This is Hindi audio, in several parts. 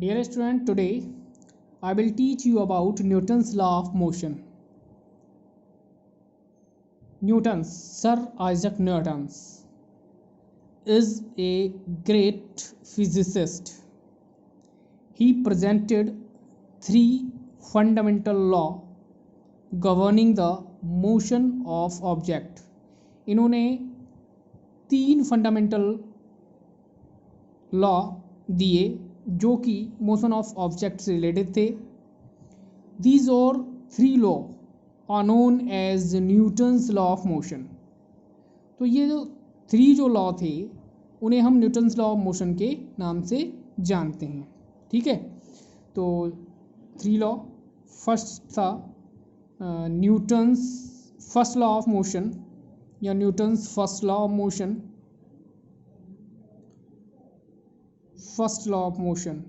Dear student, today I will teach you about Newton's law of motion. Sir Isaac Newton, is a great physicist. He presented three fundamental laws governing the motion of object. इन्होंने तीन फंडामेंटल लॉ दिए जो कि मोशन ऑफ ऑब्जेक्ट से रिलेटेड थे. दीज और three law are known as Newton's law of motion. तो ये जो लॉ थे उन्हें हम न्यूटन्स लॉ ऑफ मोशन के नाम से जानते हैं. ठीक है, तो थ्री लॉ. फर्स्ट था Newton's first law of motion या Newton's first law of motion. First law of motion.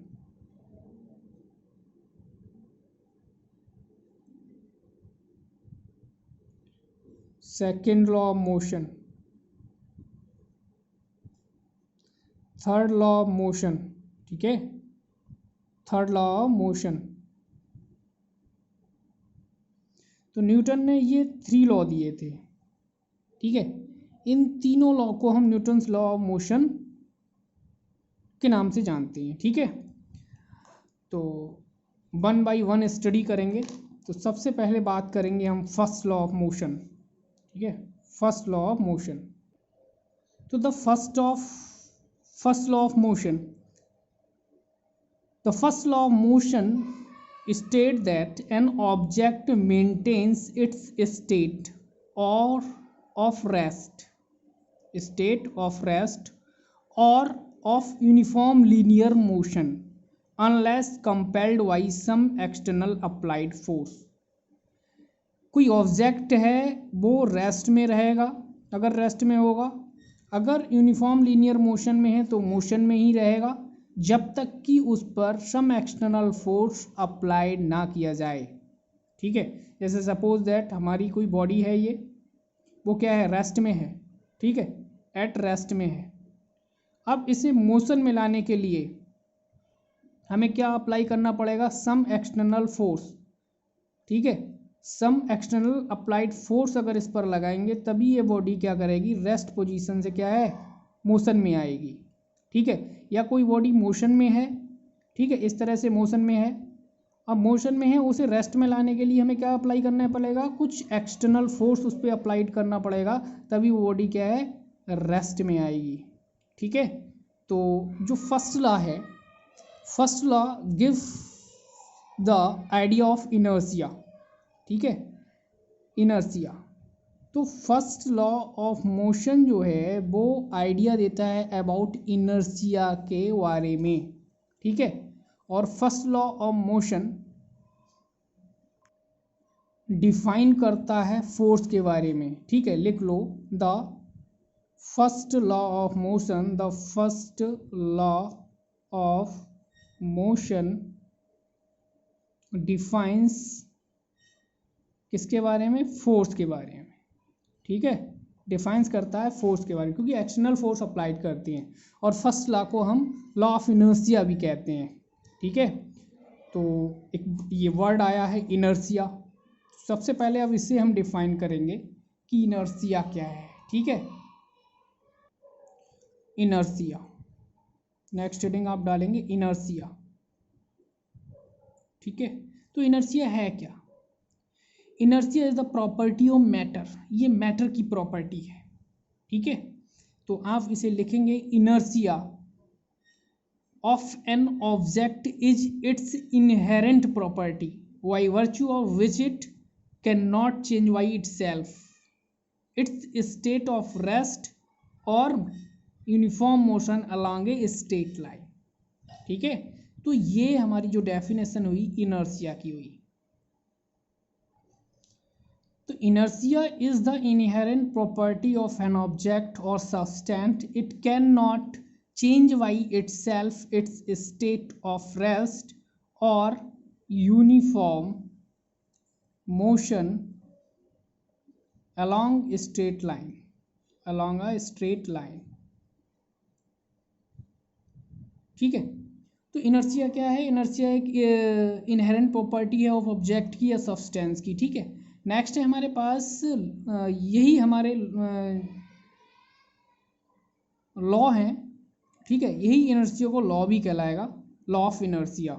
Second law of motion. Third law of motion. ठीक है, थर्ड लॉ ऑफ मोशन. तो न्यूटन ने ये थ्री लॉ दिए थे. ठीक है, इन तीनों लॉ को हम न्यूटन्स लॉ ऑफ मोशन के नाम से जानते हैं. ठीक है, तो वन बाय वन स्टडी करेंगे. तो सबसे पहले बात करेंगे हम फर्स्ट लॉ ऑफ मोशन. ठीक है, फर्स्ट लॉ ऑफ मोशन. तो the first law of motion, the first law of motion state that an object maintains its state or of rest or of uniform linear motion unless compelled by some external applied force. कोई ऑब्जेक्ट है वो रेस्ट में रहेगा अगर रेस्ट में होगा, अगर यूनिफॉर्म लीनियर मोशन में है तो मोशन में ही रहेगा जब तक कि उस पर सम एक्सटर्नल फोर्स अप्लाइड ना किया जाए. ठीक है, जैसे सपोज दैट हमारी कोई बॉडी है, ये वो क्या है, रेस्ट में है. ठीक है, एट रेस्ट में है. अब इसे मोशन में लाने के लिए हमें क्या अप्लाई करना पड़ेगा, सम एक्सटर्नल फोर्स. ठीक है, सम एक्सटर्नल अप्लाइड फोर्स अगर इस पर लगाएंगे तभी ये बॉडी क्या करेगी, रेस्ट पोजीशन से क्या है, मोशन में आएगी. ठीक है, या कोई बॉडी मोशन में है. ठीक है, इस तरह से मोशन में है. अब मोशन में है, उसे रेस्ट में लाने के लिए हमें क्या अप्लाई करना पड़ेगा, कुछ एक्सटर्नल फोर्स उस पर अप्लाइड करना पड़ेगा तभी वो बॉडी क्या है, रेस्ट में आएगी. ठीक है, तो जो फर्स्ट लॉ है, first law give the idea of inertia. ठीक है, इनर्शिया. तो फर्स्ट लॉ ऑफ मोशन जो है वो आइडिया देता है अबाउट इनर्शिया के बारे में. ठीक है, और first law of motion define करता है फोर्स के बारे में. ठीक है, लिख लो, the first law of motion, the first law of motion defines किसके बारे में, फोर्स के बारे में. ठीक है, डिफाइंस करता है फोर्स के बारे में क्योंकि एक्सटर्नल फोर्स अप्लाइड करती हैं. और फर्स्ट लॉ को हम लॉ ऑफ इनर्शिया भी कहते हैं. ठीक है, तो एक ये वर्ड आया है इनर्शिया. सबसे पहले अब इसे हम डिफाइन करेंगे कि इनर्शिया क्या है. ठीक है, इनर्शिया, नेक्स्ट हेडिंग आप डालेंगे इनर्शिया. ठीक है, तो इनर्शिया है क्या, inertia is the property of matter. ये मैटर की प्रॉपर्टी है. ठीक है, तो आप इसे लिखेंगे, inertia of an object is its inherent property by virtue of which it can not change by itself, its state of rest और uniform motion along a straight line. ठीक है, तो ये हमारी जो डेफिनेशन हुई इनर्शिया की हुई. तो inertia is the inherent property of an object or substance. It cannot change by itself its state of rest or uniform motion along a straight line. ठीक है, तो इनर्शिया क्या है? इनर्शिया एक इनहेरेंट प्रॉपर्टी है ऑफ ऑब्जेक्ट की या सब्सटेंस की, ठीक है। नेक्स्ट है हमारे पास यही हमारे लॉ हैं, ठीक है। यही इनर्शिया को लॉ भी कहलाएगा, लॉ ऑफ इनर्शिया।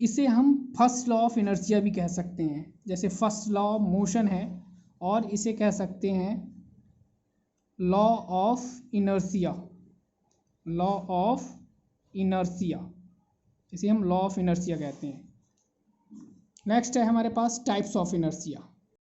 इसे हम फर्स्ट लॉ ऑफ इनर्शिया भी कह सकते हैं, जैसे फर्स्ट लॉ ऑफ मोशन है, और इसे कह सकते हैं law of inertia, law of inertia, इसे हम लॉ ऑफ इनर्शिया कहते हैं। नेक्स्ट है हमारे पास टाइप्स ऑफ इनर्शिया।